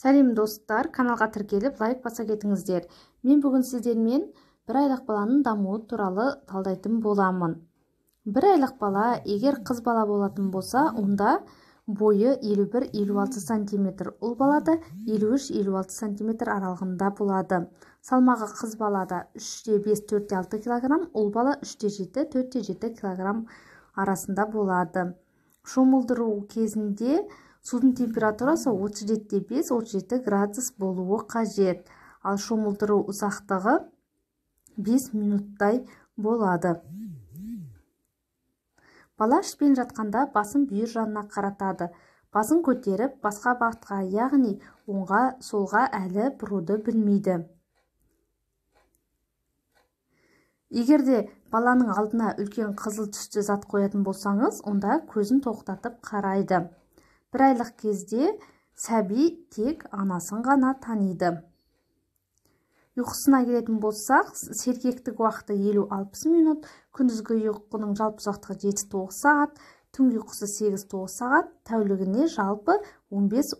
Сәлем достар, каналға тіркеліп лайк баса кетіңіздер. Мен бүгін сіздермен бір айлық баланың дамуы туралы талдайтын боламын. Бір айлық бала егер қыз бала болатын болса, онда бойы 51-56 см, ұл балада 53-56 см аралығында болады. Салмағы қыз балада 3,5-4,6 кг, ұл бала 3,7-4,7 кг арасында болады. Шомылдыру кезінде судың температурасы 37,5-37 градус болуы қажет. Ал шомылдыру ұзақтығы 5 минуттай болады. Бала ішпен жатқанда басын бүйір жанына қаратады. Басын көтеріп, басқа бағытқа, яғни оңға, солға әлі бұруды білмейді. Егерде баланың алдына үлкен қызыл түсті зат қоятын болсаңыз, онда көзін тоқтатып қарайды. Бір айлық кезде сәби тек анасын ғана таниды. Ұйқысына келетін болсақ, сергектік уақыты 50-60 минут, күндізгі ұйқының жалпы ұзақтығы 7-9 сағат, түнгі ұйқысы 8-9 сағат, тәулігіне жалпы 15